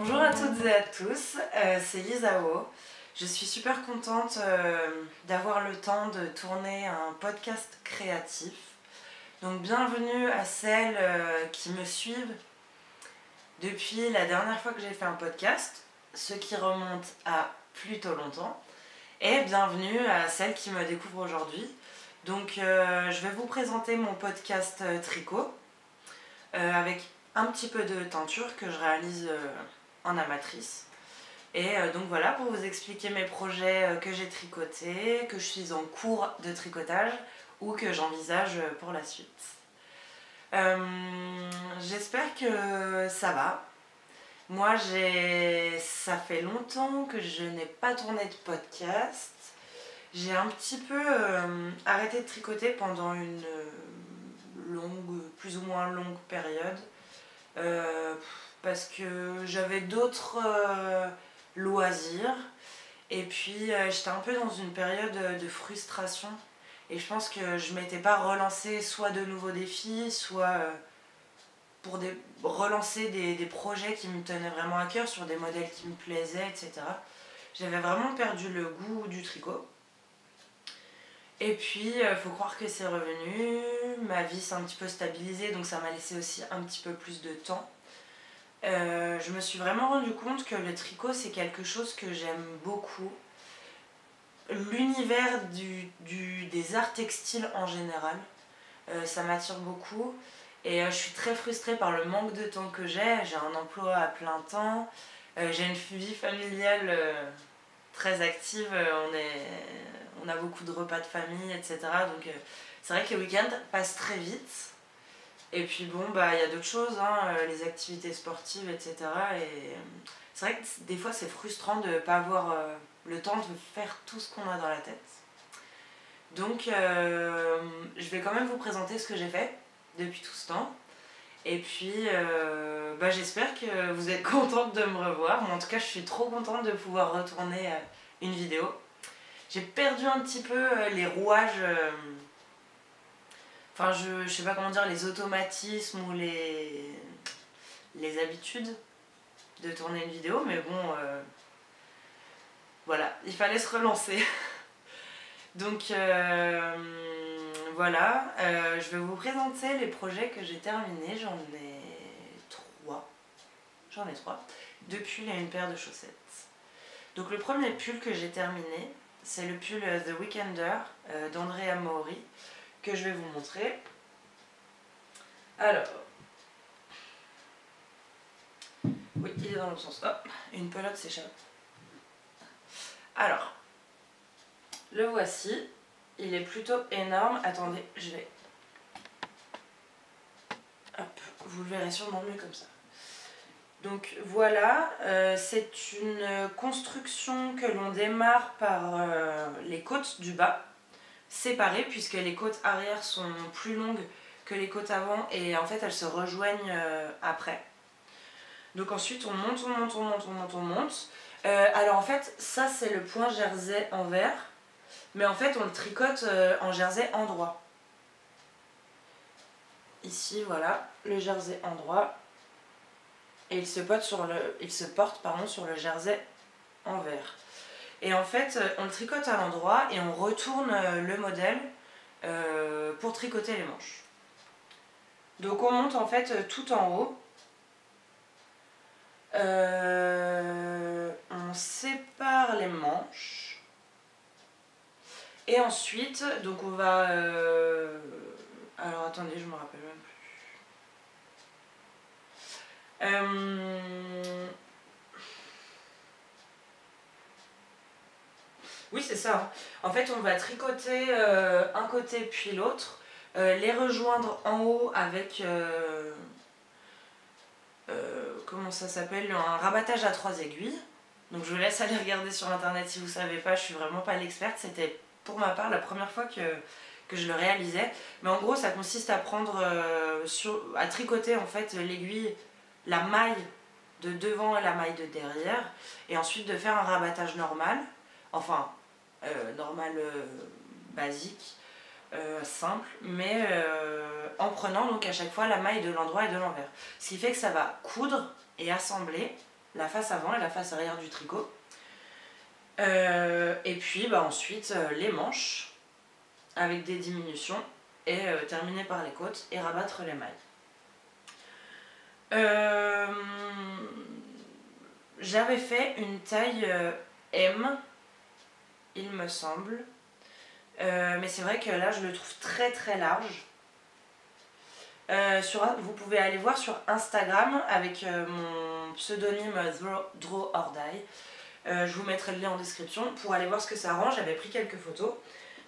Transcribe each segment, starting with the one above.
Bonjour à toutes et à tous, c'est Lisao. Je suis super contente d'avoir le temps de tourner un podcast créatif. Donc bienvenue à celles qui me suivent depuis la dernière fois que j'ai fait un podcast, ce qui remonte à plutôt longtemps. Et bienvenue à celles qui me découvrent aujourd'hui. Donc je vais vous présenter mon podcast tricot avec un petit peu de teinture que je réalise en amatrice. Et donc voilà, pour vous expliquer mes projets que j'ai tricotés, que je suis en cours de tricotage ou que j'envisage pour la suite. J'espère que ça va. Moi, ça fait longtemps que je n'ai pas tourné de podcast. J'ai un petit peu arrêté de tricoter pendant une plus ou moins longue période. Parce que j'avais d'autres loisirs et puis j'étais un peu dans une période de frustration et je pense que je m'étais pas relancée soit de nouveaux défis, soit pour relancer des projets qui me tenaient vraiment à cœur sur des modèles qui me plaisaient, etc. J'avais vraiment perdu le goût du tricot. Et puis, faut croire que c'est revenu, ma vie s'est un petit peu stabilisée, donc ça m'a laissé aussi un petit peu plus de temps. Je me suis vraiment rendu compte que le tricot, c'est quelque chose que j'aime beaucoup. L'univers des arts textiles en général, ça m'attire beaucoup. Et je suis très frustrée par le manque de temps que j'ai. J'ai un emploi à plein temps, j'ai une vie familiale très active, on a beaucoup de repas de famille, etc. Donc c'est vrai que les week-ends passent très vite. Et puis bon, bah il y a d'autres choses, les activités sportives, etc. Et c'est vrai que des fois c'est frustrant de ne pas avoir le temps de faire tout ce qu'on a dans la tête. Donc je vais quand même vous présenter ce que j'ai fait depuis tout ce temps. Et puis j'espère que vous êtes contente de me revoir. Moi, en tout cas, je suis trop contente de pouvoir retourner une vidéo. J'ai perdu un petit peu les rouages, enfin je sais pas comment dire, les automatismes ou les habitudes de tourner une vidéo, mais bon, voilà, il fallait se relancer. Donc voilà, je vais vous présenter les projets que j'ai terminés. J'en ai trois depuis une paire de chaussettes. Donc le premier pull que j'ai terminé, c'est le pull The Weekender d'Andrea Mori que je vais vous montrer. Alors, oui, il est dans l'autre sens. Hop, une pelote s'échappe. Alors, le voici. Il est plutôt énorme. Attendez, je vais... Hop, vous le verrez sûrement mieux comme ça. Donc voilà, c'est une construction que l'on démarre par les côtes du bas, séparées, puisque les côtes arrière sont plus longues que les côtes avant et en fait elles se rejoignent après. Donc ensuite on monte, on monte, on monte, on monte, on monte. Alors en fait ça c'est le point jersey envers, mais en fait on le tricote en jersey endroit. Ici voilà, le jersey endroit. Et il se porte sur le jersey envers. Et en fait, on le tricote à l'endroit et on retourne le modèle pour tricoter les manches. Donc on monte en fait tout en haut. On sépare les manches. Et ensuite, donc on va... alors attendez, je me rappelle même plus. Oui, c'est ça. En fait, on va tricoter un côté puis l'autre, les rejoindre en haut avec comment ça s'appelle, un rabattage à 3 aiguilles. Donc je vous laisse aller regarder sur internet si vous ne savez pas, je suis vraiment pas l'experte. C'était pour ma part la première fois que je le réalisais. Mais en gros, ça consiste à prendre à tricoter en fait l'aiguille, la maille de devant et la maille de derrière, et ensuite de faire un rabattage normal, enfin normal basique, simple, mais en prenant donc à chaque fois la maille de l'endroit et de l'envers. Ce qui fait que ça va coudre et assembler la face avant et la face arrière du tricot. Et puis ensuite les manches avec des diminutions et terminer par les côtes et rabattre les mailles. J'avais fait une taille M, il me semble, mais c'est vrai que là je le trouve très très large. Vous pouvez aller voir sur Instagram avec mon pseudonyme Draw or Die. Je vous mettrai le lien en description pour aller voir ce que ça rend. J'avais pris quelques photos.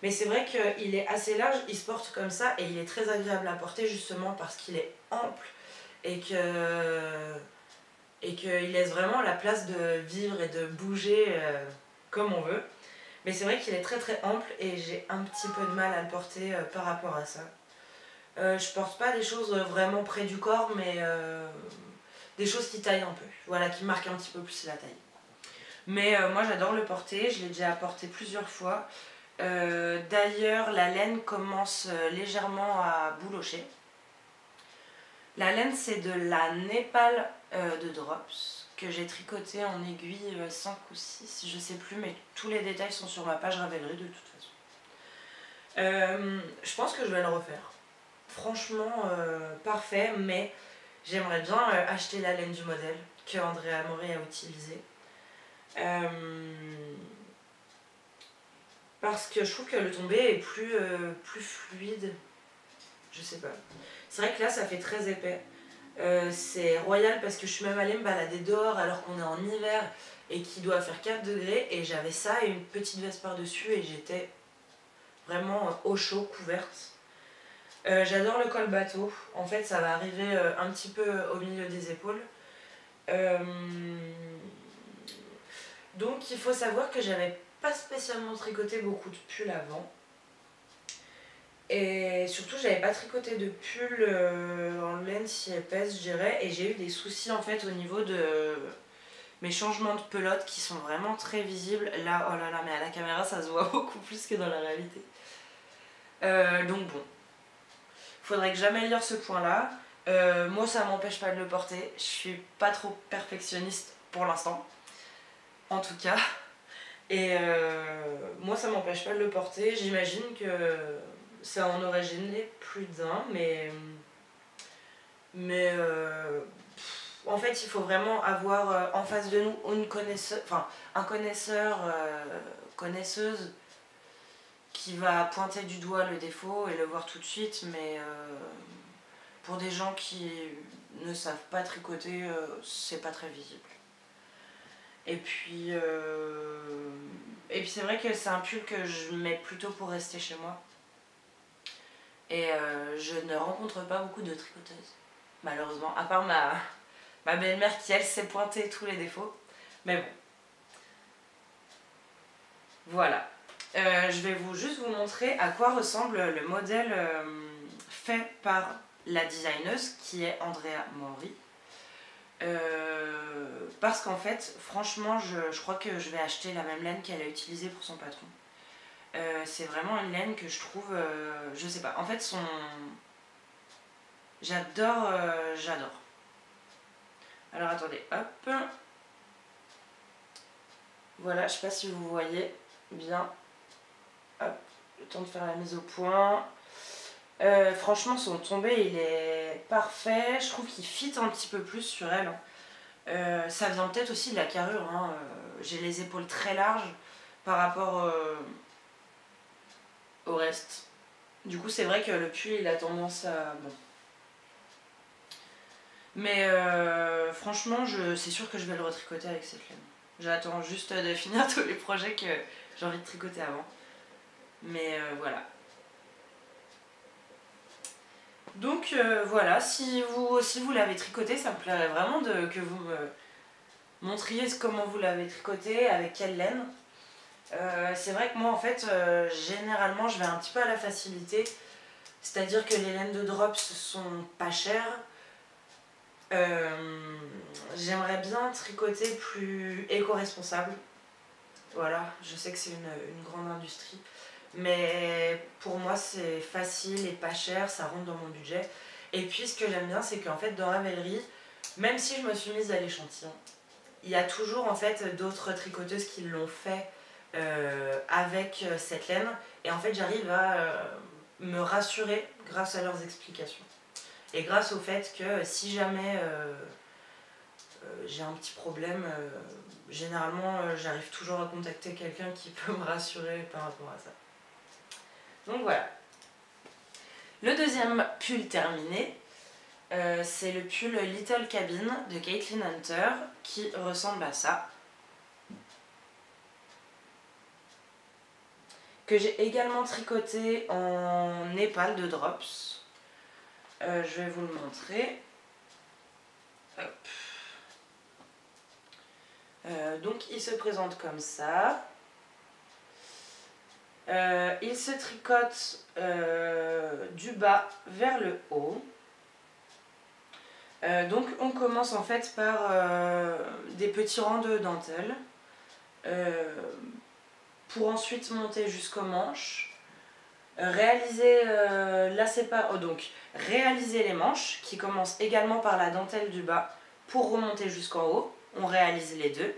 Mais c'est vrai qu'il est assez large, il se porte comme ça et il est très agréable à porter justement parce qu'il est ample et qu'il laisse vraiment la place de vivre et de bouger comme on veut. Mais c'est vrai qu'il est très très ample et j'ai un petit peu de mal à le porter par rapport à ça. Je porte pas des choses vraiment près du corps, mais des choses qui taillent un peu, voilà, qui marquent un petit peu plus la taille. Mais moi j'adore le porter, je l'ai déjà porté plusieurs fois. D'ailleurs la laine commence légèrement à boulocher. La laine c'est de la Népal de Drops que j'ai tricoté en aiguille 5 ou 6, je sais plus, mais tous les détails sont sur ma page Ravelry de toute façon. Je pense que je vais le refaire. Franchement parfait, mais j'aimerais bien acheter la laine du modèle que Andrea Mori a utilisé. Parce que je trouve que le tombé est plus fluide. Je sais pas. C'est vrai que là ça fait très épais. C'est royal parce que je suis même allée me balader dehors alors qu'on est en hiver et qu'il doit faire 4 degrés et j'avais ça et une petite veste par dessus et j'étais vraiment au chaud, couverte. J'adore le col bateau. En fait ça va arriver un petit peu au milieu des épaules. Donc il faut savoir que j'avais pas spécialement tricoté beaucoup de pulls avant. Et surtout j'avais pas tricoté de pull en laine si épaisse je dirais. Et j'ai eu des soucis en fait au niveau de mes changements de pelote qui sont vraiment très visibles. Là, oh là là, mais à la caméra ça se voit beaucoup plus que dans la réalité. Donc bon, faudrait que j'améliore ce point là. Moi ça m'empêche pas de le porter, je suis pas trop perfectionniste pour l'instant. En tout cas. Et moi ça m'empêche pas de le porter. J'imagine que ça en aurait gêné plus d'un, mais en fait il faut vraiment avoir en face de nous une connaisseur, enfin un connaisseur, connaisseuse qui va pointer du doigt le défaut et le voir tout de suite, mais pour des gens qui ne savent pas tricoter, c'est pas très visible. Et puis c'est vrai que c'est un pull que je mets plutôt pour rester chez moi. Et je ne rencontre pas beaucoup de tricoteuses, malheureusement, à part ma belle-mère qui elle sait pointer tous les défauts. Mais bon. Voilà. Je vais juste vous montrer à quoi ressemble le modèle fait par la designeuse qui est Andrea Mori. Parce qu'en fait, franchement, je crois que je vais acheter la même laine qu'elle a utilisée pour son patron. C'est vraiment une laine que je trouve, je sais pas, en fait j'adore. Alors attendez, hop. Voilà, je sais pas si vous voyez bien. Hop, le temps de faire la mise au point. Franchement son tombé il est parfait, je trouve qu'il fit un petit peu plus sur elle. Ça vient peut-être aussi de la carrure, hein. J'ai les épaules très larges par rapport au reste. Du coup c'est vrai que le pull il a tendance à... Bon. Mais franchement c'est sûr que je vais le retricoter avec cette laine. J'attends juste de finir tous les projets que j'ai envie de tricoter avant. Mais voilà. Donc voilà, si vous l'avez tricoté, ça me plairait vraiment que vous me montriez comment vous l'avez tricoté, avec quelle laine. C'est vrai que moi en fait, généralement je vais un petit peu à la facilité. C'est-à-dire que les laines de Drops sont pas chères. J'aimerais bien tricoter plus éco-responsable. Voilà, je sais que c'est une grande industrie. Mais pour moi c'est facile et pas cher, ça rentre dans mon budget. Et puis ce que j'aime bien c'est qu'en fait dans Ravelry, même si je me suis mise à l'échantillon, il y a toujours en fait d'autres tricoteuses qui l'ont fait avec cette laine. Et en fait j'arrive à me rassurer grâce à leurs explications. Et grâce au fait que si jamais j'ai un petit problème, généralement j'arrive toujours à contacter quelqu'un qui peut me rassurer par rapport à ça. Donc voilà. Le deuxième pull terminé, c'est le pull Little Cabin de Caitlin Hunter qui ressemble à ça. Que j'ai également tricoté en népal de drops. Je vais vous le montrer. Hop. Donc il se présente comme ça. Il se tricote du bas vers le haut. Donc on commence en fait par des petits rangs de dentelle pour ensuite monter jusqu'aux manches. Réaliser réaliser les manches qui commencent également par la dentelle du bas pour remonter jusqu'en haut. On réalise les deux,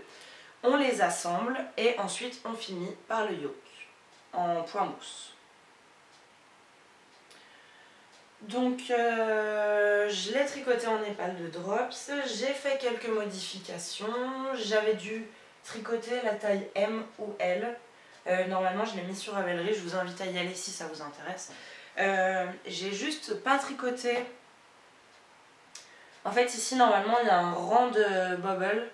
on les assemble et ensuite on finit par le yoke en point mousse. Donc je l'ai tricoté en népal de drops, j'ai fait quelques modifications, j'avais dû tricoter la taille M ou L. Normalement je l'ai mis sur Ravelry, je vous invite à y aller si ça vous intéresse. J'ai juste pas tricoté. En fait ici normalement il y a un rang de bobble,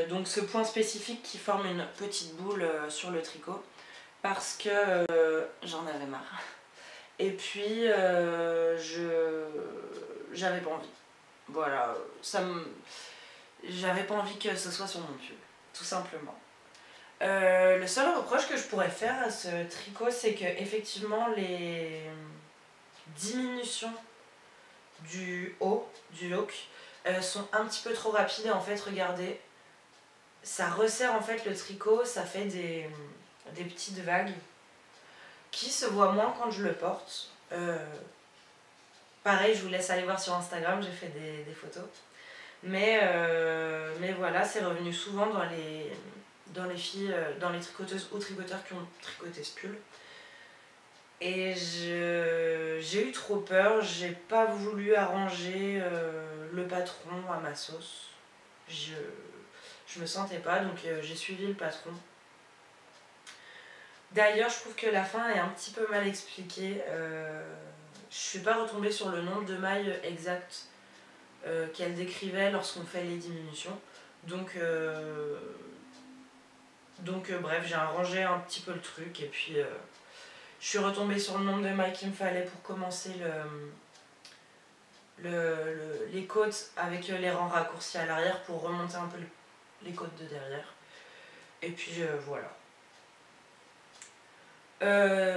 donc ce point spécifique qui forme une petite boule sur le tricot, parce que j'en avais marre. Et puis j'avais pas envie. Voilà, j'avais pas envie que ce soit sur mon pull, tout simplement. Le seul reproche que je pourrais faire à ce tricot, c'est que effectivement les diminutions du haut, du yoke, sont un petit peu trop rapides. Et en fait, regardez, ça resserre en fait le tricot, ça fait des petites vagues qui se voient moins quand je le porte. Pareil, je vous laisse aller voir sur Instagram, j'ai fait des photos. Mais voilà, c'est revenu souvent dans les filles, dans les tricoteuses ou tricoteurs qui ont tricoté ce pull. Et j'ai eu trop peur, j'ai pas voulu arranger le patron à ma sauce. Je me sentais pas, donc j'ai suivi le patron. D'ailleurs, je trouve que la fin est un petit peu mal expliquée. Je suis pas retombée sur le nombre de mailles exact qu'elle décrivait lorsqu'on fait les diminutions. Donc bref, j'ai arrangé un petit peu le truc et puis je suis retombée sur le nombre de mailles qu'il me fallait pour commencer les côtes avec les rangs raccourcis à l'arrière pour remonter un peu les côtes de derrière. Et puis voilà.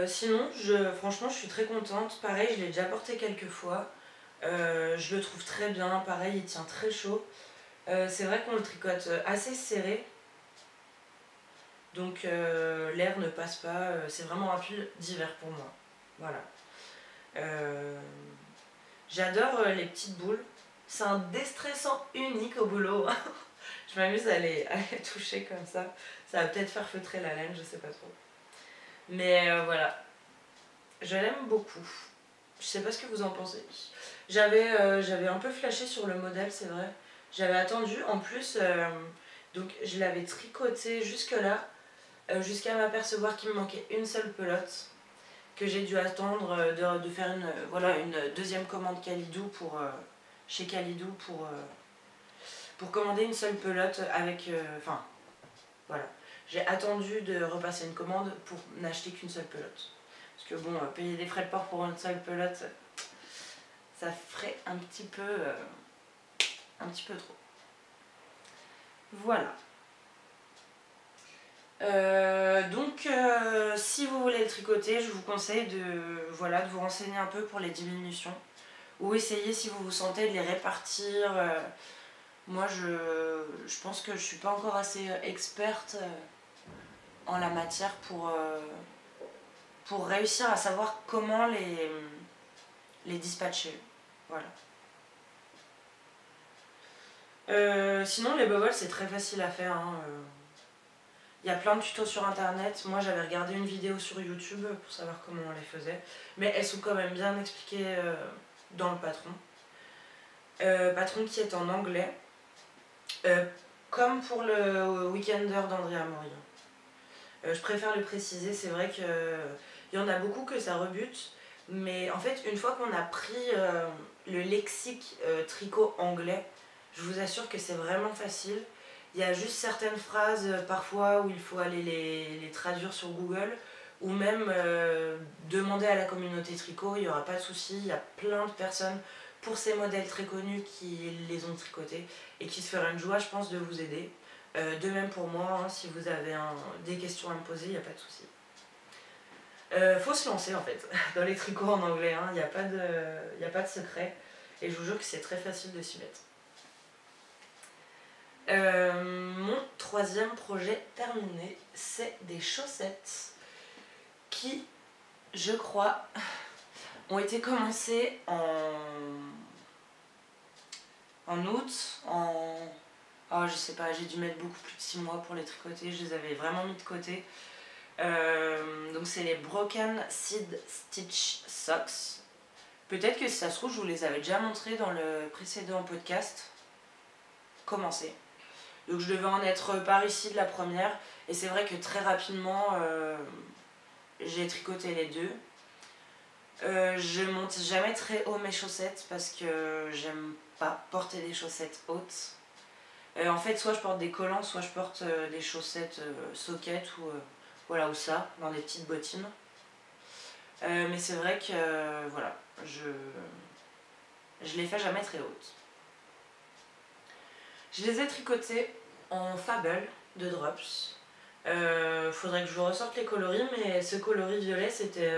Sinon, franchement, je suis très contente. Pareil, je l'ai déjà porté quelques fois. Je le trouve très bien. Pareil, il tient très chaud. C'est vrai qu'on le tricote assez serré. Donc l'air ne passe pas. C'est vraiment un pull d'hiver pour moi. Voilà. J'adore les petites boules. C'est un déstressant unique au boulot. Je m'amuse à les toucher comme ça. Ça va peut-être faire feutrer la laine, je sais pas trop. Mais voilà. Je l'aime beaucoup. Je sais pas ce que vous en pensez. J'avais un peu flashé sur le modèle, c'est vrai. J'avais attendu. En plus, donc je l'avais tricoté jusque là. Jusqu'à m'apercevoir qu'il me manquait une seule pelote, que j'ai dû attendre de faire une deuxième commande Calidou chez Calidou pour commander une seule pelote avec... voilà. J'ai attendu de repasser une commande pour n'acheter qu'une seule pelote. Parce que bon, payer des frais de port pour une seule pelote, ça ferait un petit peu trop. Voilà. Donc si vous voulez le tricoter, je vous conseille de vous renseigner un peu pour les diminutions ou essayer, si vous vous sentez, de les répartir. Moi je pense que je suis pas encore assez experte en la matière pour réussir à savoir comment les dispatcher. Voilà. Sinon les boboles c'est très facile à faire. Hein. Il y a plein de tutos sur internet. Moi j'avais regardé une vidéo sur YouTube pour savoir comment on les faisait. Mais elles sont quand même bien expliquées dans le patron. Patron qui est en anglais. Comme pour le Weekender d'Andrea Mori. Je préfère le préciser, c'est vrai qu'il y en a beaucoup que ça rebute. Mais en fait, une fois qu'on a pris le lexique tricot anglais, je vous assure que c'est vraiment facile. Il y a juste certaines phrases parfois où il faut aller les traduire sur Google ou même demander à la communauté tricot, il n'y aura pas de souci. Il y a plein de personnes pour ces modèles très connus qui les ont tricotés et qui se feraient une joie, je pense, de vous aider. De même pour moi, hein, si vous avez des questions à me poser, il n'y a pas de souci. Faut se lancer en fait dans les tricots en anglais, il n'y a pas de secret et je vous jure que c'est très facile de s'y mettre. Mon troisième projet terminé, c'est des chaussettes qui, je crois, ont été commencées en août, oh, je sais pas, j'ai dû mettre beaucoup plus de 6 mois pour les tricoter, je les avais vraiment mis de côté. Donc c'est les Broken Seed Stitch Socks. Peut-être que si ça se trouve je vous les avais déjà montrés dans le précédent podcast. Commencez. Donc je devais en être par ici de la première. Et c'est vrai que très rapidement j'ai tricoté les deux. Je monte jamais très haut mes chaussettes parce que j'aime pas porter des chaussettes hautes. En fait soit je porte des collants, soit je porte des chaussettes socket ou... voilà, ou ça, dans des petites bottines. Mais c'est vrai que, voilà, je les fais jamais très hautes. Je les ai tricotées en Fable de Drops. Faudrait que je vous ressorte les coloris, mais ce coloris violet, c'était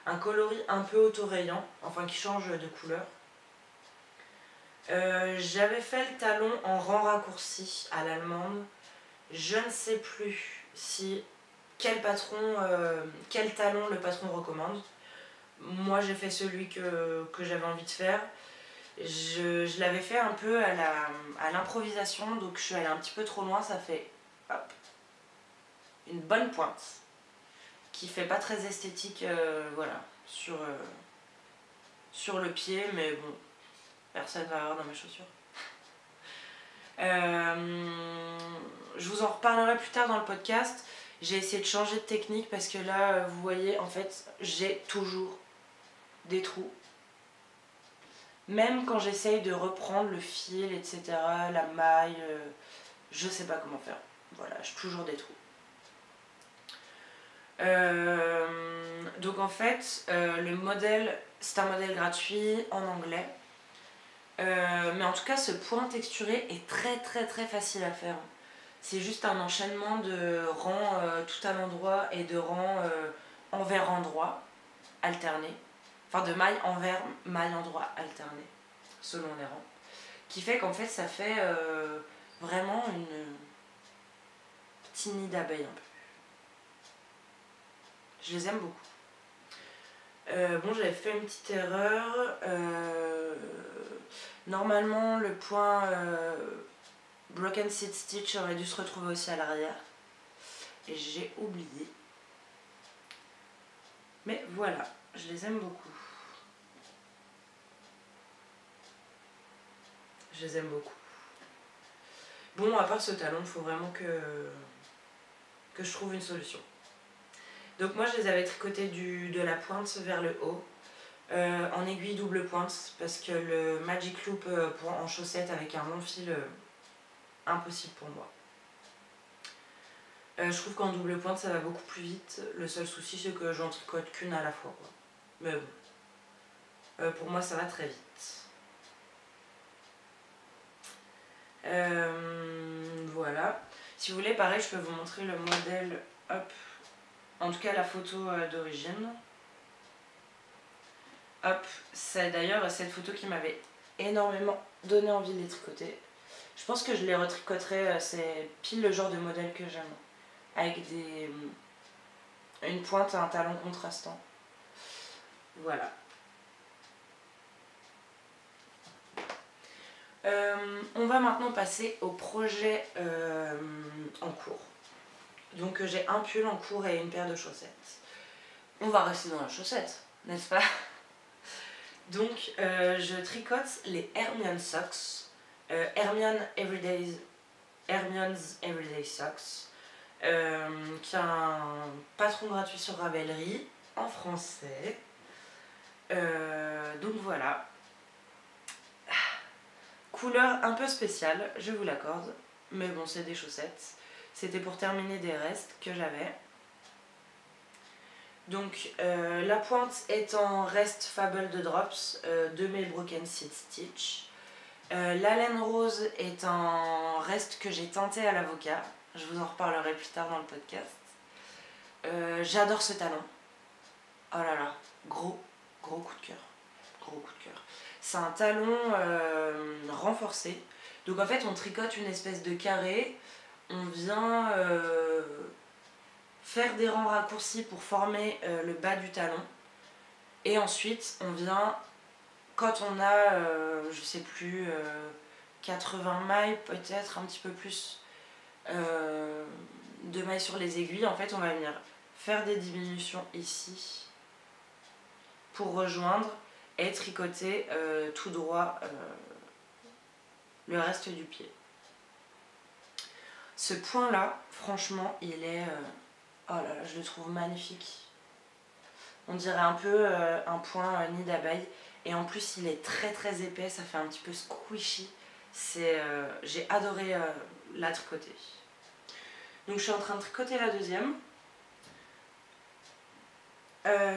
un coloris un peu autorayant, enfin qui change de couleur. J'avais fait le talon en rang raccourci à l'allemande. Je ne sais plus si... quel talon le patron recommande. Moi j'ai fait celui que j'avais envie de faire. Je l'avais fait un peu à l'improvisation, donc je suis allée un petit peu trop loin, ça fait hop, une bonne pointe qui fait pas très esthétique voilà, sur le pied, mais bon, personne va avoir dans mes chaussures. Je vous en reparlerai plus tard dans le podcast. J'ai essayé de changer de technique parce que là, vous voyez, en fait, j'ai toujours des trous. Même quand j'essaye de reprendre le fil, etc., la maille, je sais pas comment faire. Voilà, j'ai toujours des trous. Donc en fait, le modèle, c'est un modèle gratuit en anglais. Mais en tout cas, ce point texturé est très très très facile à faire. C'est juste un enchaînement de rangs tout à l'endroit et de rangs envers endroit alternés. Enfin de maille envers maille endroit alternés, selon les rangs. Qui fait qu'en fait ça fait vraiment une petite nid d'abeille un peu. Je les aime beaucoup. Bon, j'avais fait une petite erreur. Normalement, le point Broken Seed Stitch aurait dû se retrouver aussi à l'arrière. Et j'ai oublié. Mais voilà, je les aime beaucoup. Je les aime beaucoup. Bon, à part ce talon, il faut vraiment que je trouve une solution. Donc moi, je les avais tricotés de la pointe vers le haut. En aiguille double pointe parce que le Magic Loop en chaussette avec un long fil, impossible pour moi. Je trouve qu'en double pointe ça va beaucoup plus vite. Le seul souci c'est que j'en tricote qu'une à la fois, quoi. Mais bon, pour moi ça va très vite. Voilà. Si vous voulez, pareil, je peux vous montrer le modèle, hop, en tout cas la photo d'origine. Hop, c'est d'ailleurs cette photo qui m'avait énormément donné envie de les tricoter. Je pense que je les retricoterai, c'est pile le genre de modèle que j'aime. Avec une pointe et un talon contrastant. Voilà. On va maintenant passer au projet en cours. Donc j'ai un pull en cours et une paire de chaussettes. On va rester dans la chaussette, n'est-ce pas? Donc je tricote les Hermione Socks, Hermione's Everyday Socks, qui a un patron gratuit sur Ravelry en français. Donc voilà. Couleur un peu spéciale, je vous l'accorde, mais bon, c'est des chaussettes. C'était pour terminer des restes que j'avais. Donc la pointe est en reste Fable de Drops de mes Broken Seed Stitch. La laine rose est en reste que j'ai teinté à l'avocat. Je vous en reparlerai plus tard dans le podcast. J'adore ce talon. Oh là là, gros coup de cœur. Gros coup de cœur. C'est un talon renforcé. Donc en fait on tricote une espèce de carré. On vient faire des rangs raccourcis pour former le bas du talon. Et ensuite on vient, quand on a, je sais plus, 80 mailles, peut-être un petit peu plus de mailles sur les aiguilles, en fait on va venir faire des diminutions ici pour rejoindre et tricoter tout droit le reste du pied. Ce point là, franchement, il est... oh là là, je le trouve magnifique. On dirait un peu un point nid d'abeille. Et en plus, il est très épais, ça fait un petit peu squishy. J'ai adoré la tricoter. Donc je suis en train de tricoter la deuxième.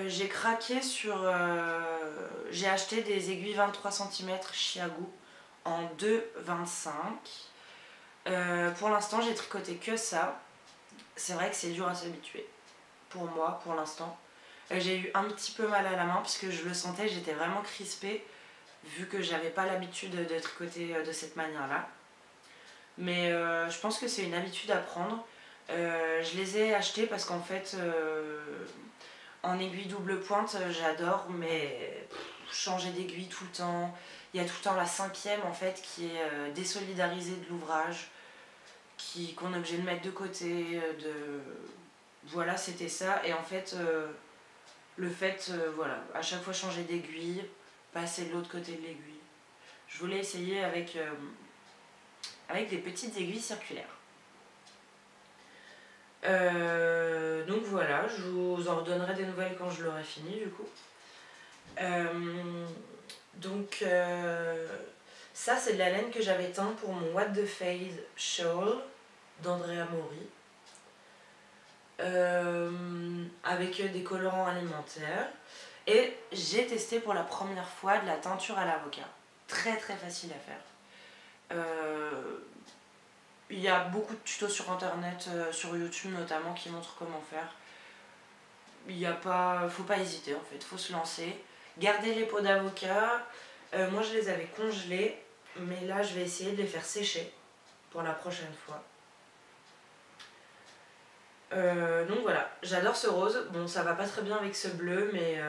J'ai craqué sur... j'ai acheté des aiguilles 23 cm Chiago en 2,25. Pour l'instant, j'ai tricoté que ça. C'est vrai que c'est dur à s'habituer. Pour moi, pour l'instant. J'ai eu un petit peu mal à la main puisque je le sentais, j'étais vraiment crispée vu que j'avais pas l'habitude de tricoter de cette manière-là. Mais je pense que c'est une habitude à prendre. Je les ai achetés parce qu'en fait, en aiguille double pointe, j'adore, mais changer d'aiguille tout le temps. Il y a tout le temps la 5e en fait qui est désolidarisée de l'ouvrage, qu'on est obligé de mettre de côté. Voilà, c'était ça. Et en fait, le fait, voilà, à chaque fois changer d'aiguille, passer de l'autre côté de l'aiguille. Je voulais essayer avec des petites aiguilles circulaires. Donc voilà, je vous en redonnerai des nouvelles quand je l'aurai fini du coup. Donc ça c'est de la laine que j'avais teint pour mon What the Fade Shawl d'Andrea Mori. Avec des colorants alimentaires. Et j'ai testé pour la première fois de la teinture à l'avocat. Très facile à faire. Il y a beaucoup de tutos sur internet, sur YouTube notamment, qui montrent comment faire. Faut pas hésiter en fait, faut se lancer. Gardez les peaux d'avocat. Moi je les avais congelées, mais là je vais essayer de les faire sécher pour la prochaine fois. Donc voilà, j'adore ce rose. Bon, ça va pas très bien avec ce bleu, mais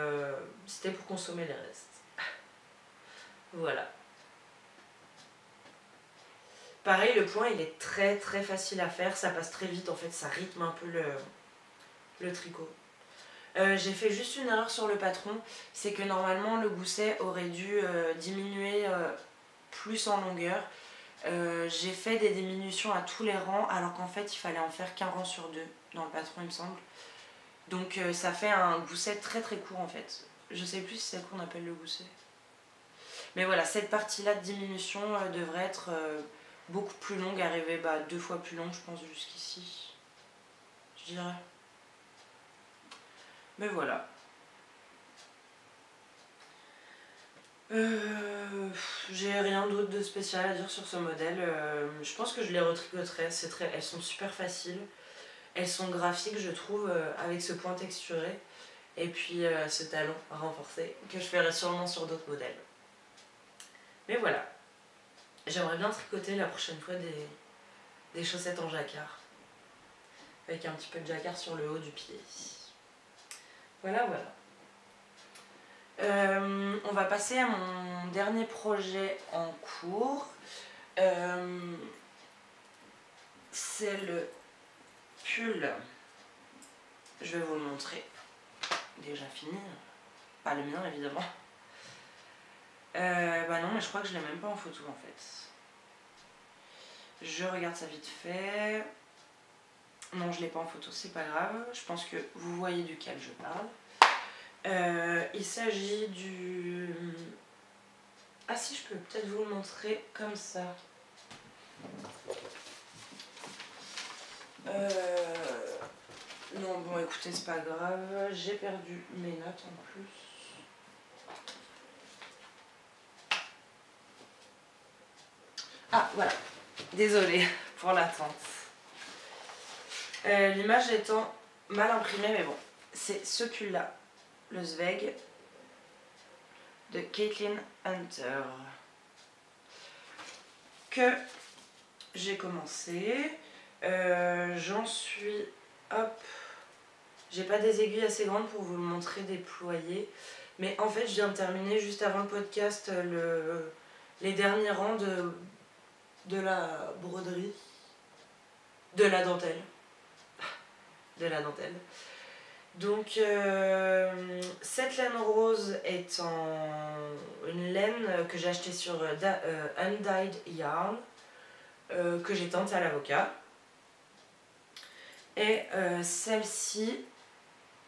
c'était pour consommer les restes. Voilà. Pareil, le point il est très facile à faire, ça passe très vite en fait, ça rythme un peu le tricot. J'ai fait juste une erreur sur le patron, c'est que normalement le gousset aurait dû diminuer plus en longueur. J'ai fait des diminutions à tous les rangs alors qu'en fait il fallait en faire qu'un rang sur 2 dans le patron il me semble. Donc ça fait un gousset très court en fait. Je sais plus si c'est qu'on appelle le gousset. Mais voilà, cette partie là de diminution devrait être beaucoup plus longue, arriver 2 fois plus longue je pense jusqu'ici. Je dirais. Mais voilà. J'ai rien d'autre de spécial à dire sur ce modèle. Je pense que je les retricoterai. Elles sont super faciles. Elles sont graphiques, je trouve, avec ce point texturé. Et puis ce talon renforcé, que je ferai sûrement sur d'autres modèles. Mais voilà. J'aimerais bien tricoter la prochaine fois des chaussettes en jacquard. Avec un petit peu de jacquard sur le haut du pied. Voilà. On va passer à mon dernier projet en cours. C'est le pull. Je vais vous le montrer. Déjà fini. Pas le mien évidemment. Bah non, mais je crois que je l'ai même pas en photo en fait. Je regarde ça vite fait. Non, je l'ai pas en photo, c'est pas grave. Je pense que vous voyez duquel je parle. Il s'agit du... Ah si, je peux peut-être vous le montrer comme ça. Non, bon écoutez, c'est pas grave. J'ai perdu mes notes en plus. Ah, voilà. Désolée pour l'attente. L'image étant mal imprimée, mais bon. C'est ce pull-là. Le Zweig de Caitlin Hunter. Que j'ai commencé. J'en suis... Hop. J'ai pas des aiguilles assez grandes pour vous le montrer déployé. Mais en fait, je viens de terminer juste avant le podcast les derniers rangs de la broderie. De la dentelle. De la dentelle. Donc, cette laine rose est une laine que j'ai achetée sur Undyed Yarn, que j'ai teintée à l'avocat. Et celle-ci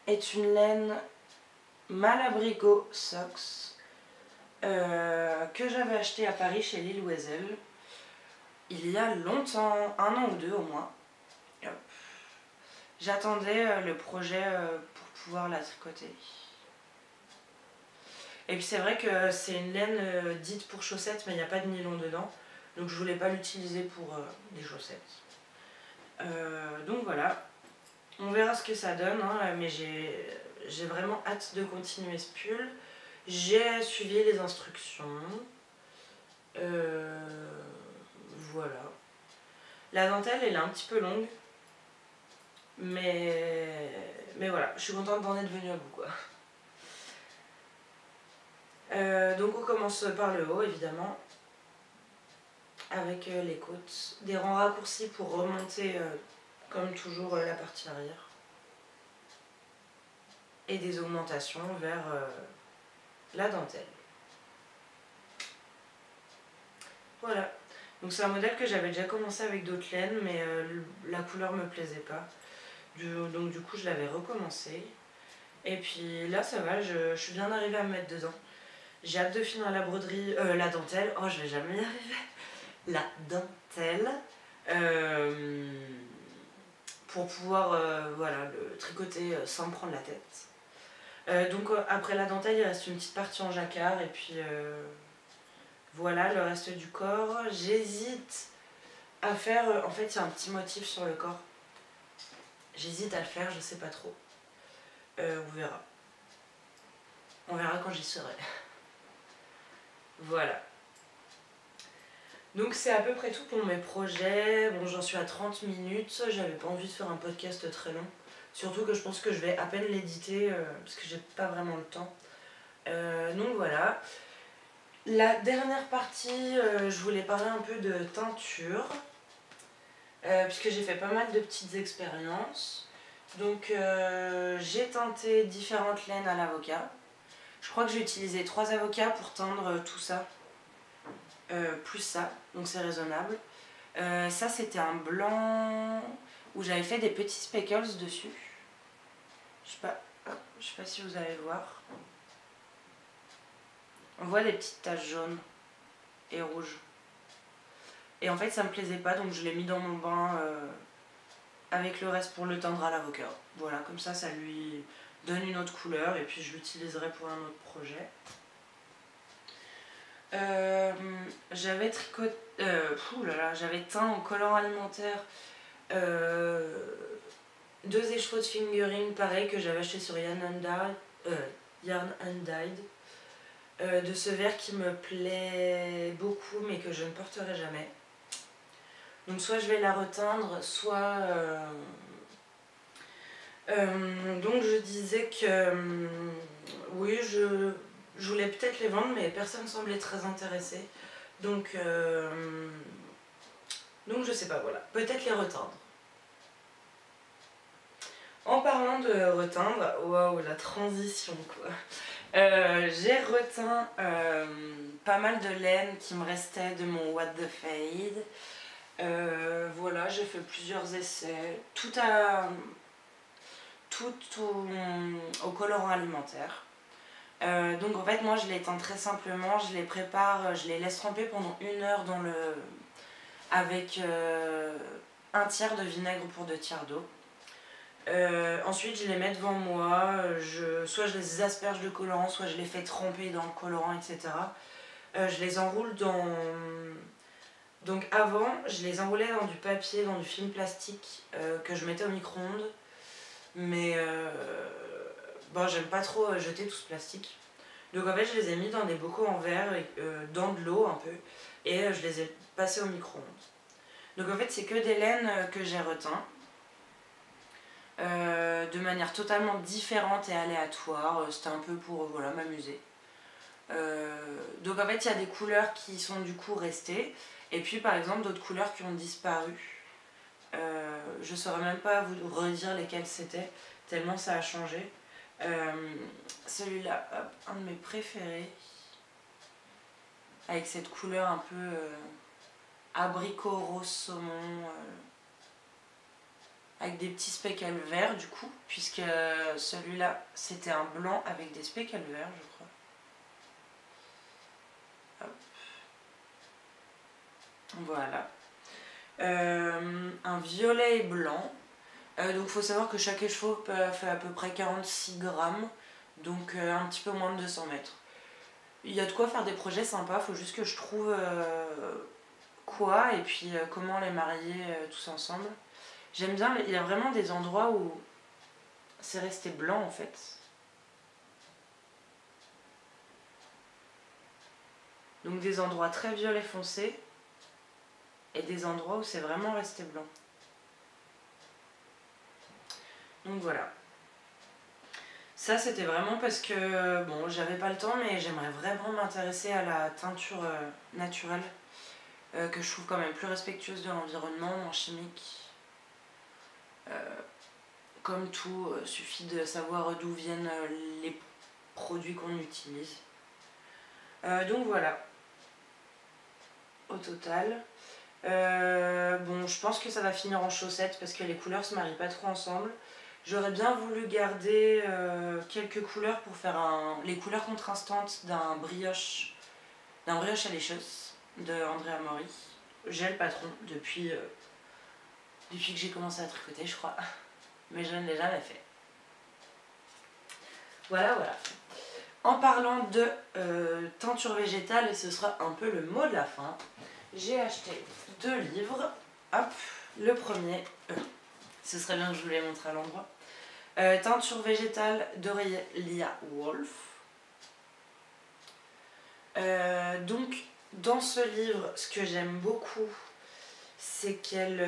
est une laine Malabrigo Socks que j'avais achetée à Paris chez Lille Wesel il y a longtemps, 1 an ou 2 au moins. J'attendais le projet pour pouvoir la tricoter. Et puis c'est vrai que c'est une laine dite pour chaussettes, mais il n'y a pas de nylon dedans. Donc je voulais pas l'utiliser pour des chaussettes. Donc voilà. On verra ce que ça donne, hein, mais j'ai vraiment hâte de continuer ce pull. J'ai suivi les instructions. Voilà. La dentelle, elle est un petit peu longue. Mais voilà, je suis contente d'en être venue à bout, quoi. Donc on commence par le haut, évidemment. Avec les côtes. Des rangs raccourcis pour remonter, comme toujours, la partie arrière. Et des augmentations vers la dentelle. Voilà. Donc c'est un modèle que j'avais déjà commencé avec d'autres laines, mais la couleur me plaisait pas. Donc du coup je l'avais recommencé. Et puis là ça va, je suis bien arrivée à me mettre dedans. J'ai hâte de finir la broderie, la dentelle. Oh, je vais jamais y arriver. La dentelle. Pour pouvoir voilà, le tricoter sans me prendre la tête. Donc après la dentelle, il reste une petite partie en jacquard. Et puis voilà le reste du corps. J'hésite à faire... en fait, il y a un petit motif sur le corps. J'hésite à le faire, je sais pas trop. On verra. On verra quand j'y serai. Voilà. Donc c'est à peu près tout pour mes projets. Bon, j'en suis à 30 minutes. J'avais pas envie de faire un podcast très long. Surtout que je pense que je vais à peine l'éditer parce que j'ai pas vraiment le temps. Donc voilà. La dernière partie, je voulais parler un peu de teinture. Puisque j'ai fait pas mal de petites expériences. Donc j'ai teinté différentes laines à l'avocat. Je crois que j'ai utilisé 3 avocats pour teindre tout ça. Plus ça, donc c'est raisonnable. Ça c'était un blanc où j'avais fait des petits speckles dessus. Je sais pas si vous allez le voir. On voit des petites taches jaunes et rouges. Et en fait ça me plaisait pas, donc je l'ai mis dans mon bain avec le reste pour le teindre à l'avocat. Voilà, comme ça lui donne une autre couleur et puis je l'utiliserai pour un autre projet. J'avais tricoté, j'avais teint en collant alimentaire 2 écheveaux de fingering pareil que j'avais acheté sur Yarn Undyed, de ce vert qui me plaît beaucoup mais que je ne porterai jamais. Donc soit je vais la reteindre, soit donc je disais que oui, Je voulais peut-être les vendre, mais personne ne semblait très intéressé. Donc je sais pas, voilà. Peut-être les reteindre. En parlant de reteindre, waouh, la transition quoi. J'ai reteint pas mal de laine qui me restait de mon What the Fade. Voilà, j'ai fait plusieurs essais, tout au colorant alimentaire. Donc en fait moi je les teins très simplement, je les prépare, je les laisse tremper pendant 1 heure avec 1/3 de vinaigre pour 2/3 d'eau. Ensuite je les mets devant moi, soit je les asperge de colorant, soit je les fais tremper dans le colorant, etc. Je les enroule dans... Donc avant, je les enroulais dans du papier, dans du film plastique que je mettais au micro-ondes. Mais bon, j'aime pas trop jeter tout ce plastique. Donc en fait, je les ai mis dans des bocaux en verre, dans de l'eau un peu, et je les ai passés au micro-ondes. Donc en fait, c'est que des laines que j'ai reteints. De manière totalement différente et aléatoire. C'était un peu pour voilà, m'amuser. Donc en fait il y a des couleurs qui sont du coup restées et puis par exemple d'autres couleurs qui ont disparu. Je saurais même pas vous redire lesquelles c'était tellement ça a changé. Celui-là, un de mes préférés, avec cette couleur un peu abricot rose saumon, avec des petits speckles verts du coup, puisque celui-là c'était un blanc avec des speckles verts je crois. Hop. Voilà. Un violet et blanc. Donc il faut savoir que chaque écheveau fait à peu près 46 grammes, donc un petit peu moins de 200 mètres. Il y a de quoi faire des projets sympas, il faut juste que je trouve quoi et puis comment les marier tous ensemble. J'aime bien, il y a vraiment des endroits où c'est resté blanc en fait. Donc des endroits très violet foncé et des endroits où c'est vraiment resté blanc. Donc voilà. Ça c'était vraiment parce que bon, j'avais pas le temps, mais j'aimerais vraiment m'intéresser à la teinture naturelle que je trouve quand même plus respectueuse de l'environnement, moins chimique. Comme tout, suffit de savoir d'où viennent les produits qu'on utilise. Donc voilà, au total. Bon, je pense que ça va finir en chaussettes parce que les couleurs se marient pas trop ensemble. J'aurais bien voulu garder quelques couleurs pour faire les couleurs contrastantes d'un brioche allécheuse de Andrea Mori. J'ai le patron depuis que j'ai commencé à tricoter, je crois. Mais je ne l'ai jamais fait. Voilà, voilà. En parlant de teinture végétale, et ce sera un peu le mot de la fin, j'ai acheté 2 livres. Hop, le premier, ce serait bien que je vous les montre à l'endroit. Teinture végétale d'Aurélia Wolf. Donc, dans ce livre, ce que j'aime beaucoup, c'est qu'elle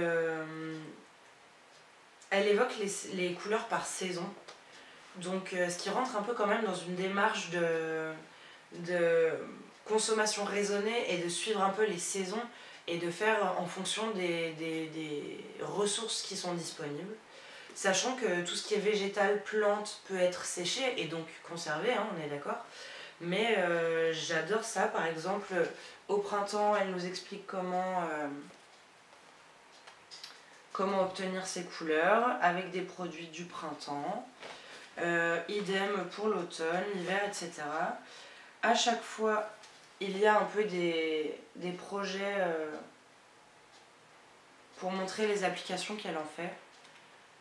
évoque les couleurs par saison. Donc, ce qui rentre un peu quand même dans une démarche de consommation raisonnée et de suivre un peu les saisons et de faire en fonction des ressources qui sont disponibles. Sachant que tout ce qui est végétal, plante, peut être séché et donc conservé, hein, on est d'accord. Mais j'adore ça, par exemple, au printemps, elle nous explique comment obtenir ces couleurs avec des produits du printemps. Idem pour l'automne, l'hiver, etc. À chaque fois, il y a un peu des projets pour montrer les applications qu'elle en fait.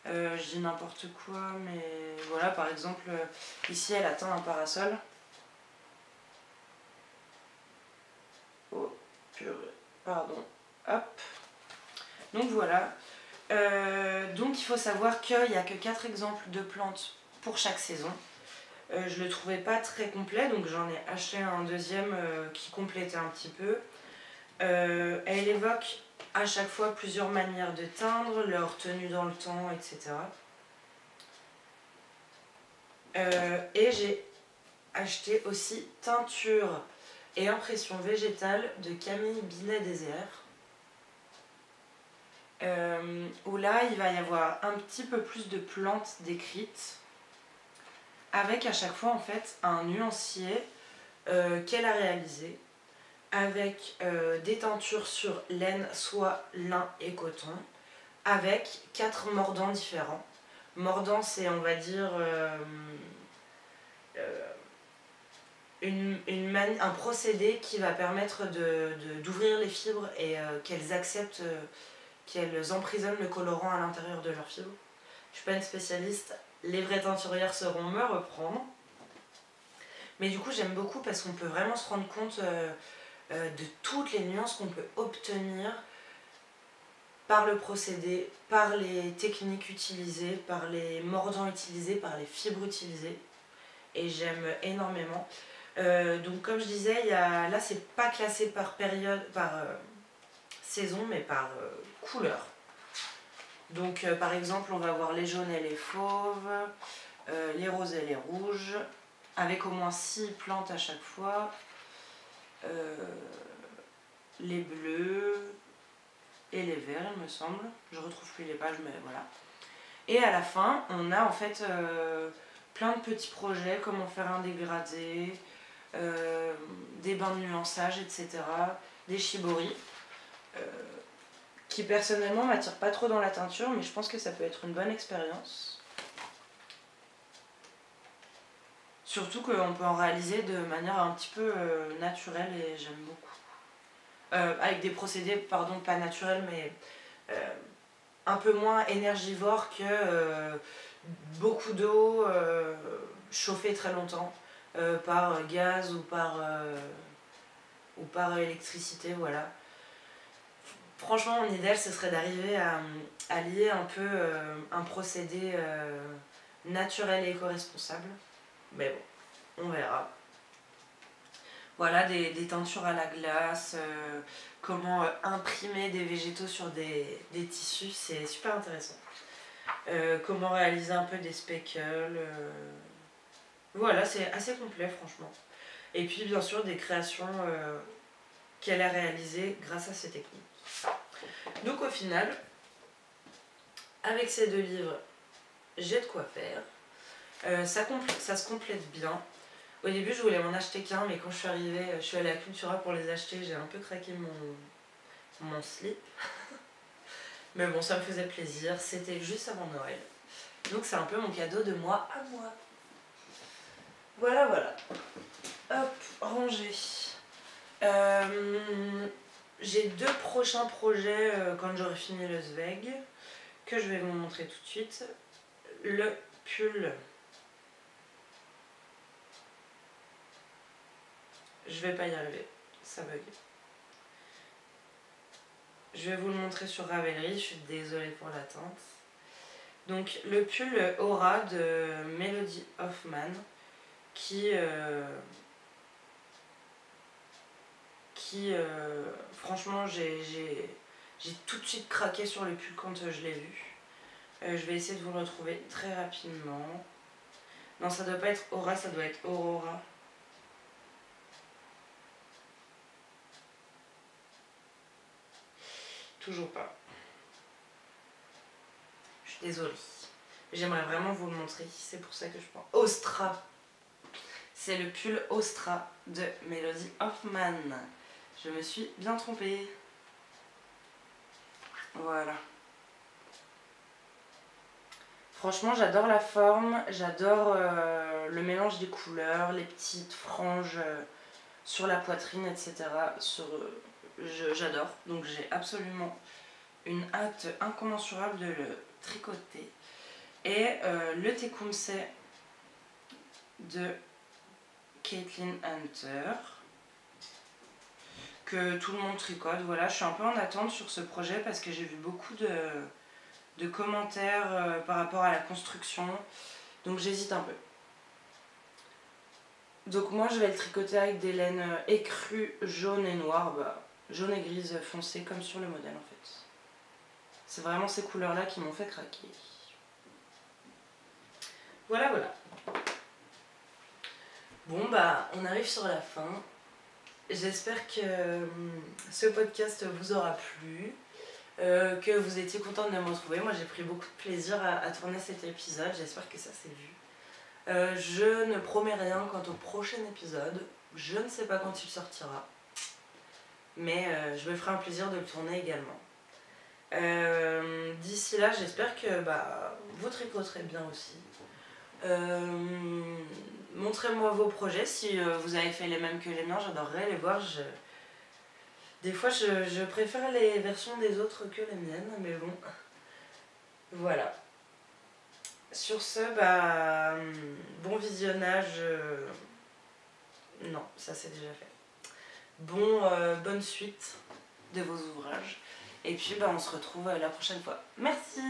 Je dis n'importe quoi, mais voilà, par exemple, ici elle atteint un parasol. Oh, purée, pardon. Hop. Donc voilà. Donc il faut savoir qu'il n'y a que 4 exemples de plantes pour chaque saison. Je le trouvais pas très complet, donc j'en ai acheté un deuxième qui complétait un petit peu. Elle évoque à chaque fois plusieurs manières de teindre, leur tenue dans le temps, etc. Et j'ai acheté aussi teinture et impression végétale de Camille Binet-Désert. Où là il va y avoir un petit peu plus de plantes décrites avec à chaque fois en fait un nuancier qu'elle a réalisé avec des teintures sur laine, soie, lin et coton avec 4 mordants différents. Mordant, c'est on va dire un procédé qui va permettre d'ouvrir les fibres et qu'elles acceptent, qu'elles emprisonnent le colorant à l'intérieur de leurs fibres. Je ne suis pas une spécialiste, les vraies teinturières sauront me reprendre. Mais du coup j'aime beaucoup parce qu'on peut vraiment se rendre compte de toutes les nuances qu'on peut obtenir par le procédé, par les techniques utilisées, par les mordants utilisés, par les fibres utilisées. Et j'aime énormément. Donc comme je disais, là c'est pas classé par période, par saison, mais par couleur. Donc par exemple on va avoir les jaunes et les fauves, les roses et les rouges, avec au moins 6 plantes à chaque fois, les bleus et les verts il me semble, je retrouve plus les pages mais voilà. Et à la fin on a en fait plein de petits projets, comment faire un dégradé, des bains de nuançage, etc. Des shibori, qui personnellement m'attirent pas trop dans la teinture, mais je pense que ça peut être une bonne expérience. Surtout qu'on peut en réaliser de manière un petit peu naturelle et j'aime beaucoup. Avec des procédés, pardon, pas naturels, mais un peu moins énergivores que beaucoup d'eau chauffée très longtemps par gaz ou par électricité, voilà. Franchement, mon idéal, ce serait d'arriver à lier un peu un procédé naturel et éco-responsable. Mais bon, on verra. Voilà, des teintures à la glace, comment imprimer des végétaux sur des tissus, c'est super intéressant. Comment réaliser un peu des speckles. Voilà, c'est assez complet, franchement. Et puis, bien sûr, des créations qu'elle a réalisées grâce à ces techniques. Donc au final, avec ces 2 livres, j'ai de quoi faire. Ça se complète bien. Au début, je voulais m'en acheter qu'un, mais quand je suis arrivée, je suis allée à Cultura pour les acheter, j'ai un peu craqué mon slip. Mais bon, ça me faisait plaisir, c'était juste avant Noël. Donc c'est un peu mon cadeau de moi à moi. Voilà, voilà. Hop, rangé. J'ai 2 prochains projets quand j'aurai fini le Zweig, que je vais vous montrer tout de suite. Le pull. Je vais pas y arriver, ça bug. Je vais vous le montrer sur Ravelry, je suis désolée pour l'attente. Donc le pull Aura de Melody Hoffman qui franchement j'ai tout de suite craqué sur le pull quand je l'ai vu. Je vais essayer de vous le retrouver très rapidement. Non, ça doit pas être Aura, ça doit être Aurora. Toujours pas. Je suis désolée. J'aimerais vraiment vous le montrer, c'est pour ça que je prends Ostra. C'est le pull Ostra de Melody Hoffman. Je me suis bien trompée. Voilà. Franchement, j'adore la forme, j'adore le mélange des couleurs, les petites franges sur la poitrine, etc. J'adore, donc j'ai absolument une hâte incommensurable de le tricoter. Et le Tecumseh de Caitlin Hunter, que tout le monde tricote. Voilà, je suis un peu en attente sur ce projet parce que j'ai vu beaucoup de commentaires par rapport à la construction, donc j'hésite un peu. Donc moi je vais le tricoter avec des laines écrues jaune et noire, jaune et grise foncée comme sur le modèle en fait. C'est vraiment ces couleurs là qui m'ont fait craquer. Voilà, voilà. Bon bah on arrive sur la fin. J'espère que ce podcast vous aura plu, que vous étiez contente de me retrouver. Moi j'ai pris beaucoup de plaisir à tourner cet épisode, j'espère que ça s'est vu. Je ne promets rien quant au prochain épisode, je ne sais pas quand il sortira, mais je me ferai un plaisir de le tourner également. D'ici là j'espère que vous tricoterez bien aussi. Montrez-moi vos projets si vous avez fait les mêmes que les miens, j'adorerais les voir. Des fois je préfère les versions des autres que les miennes, mais bon, voilà. Sur ce, bon visionnage. Non, ça c'est déjà fait. Bonne suite de vos ouvrages. Et puis on se retrouve la prochaine fois. Merci!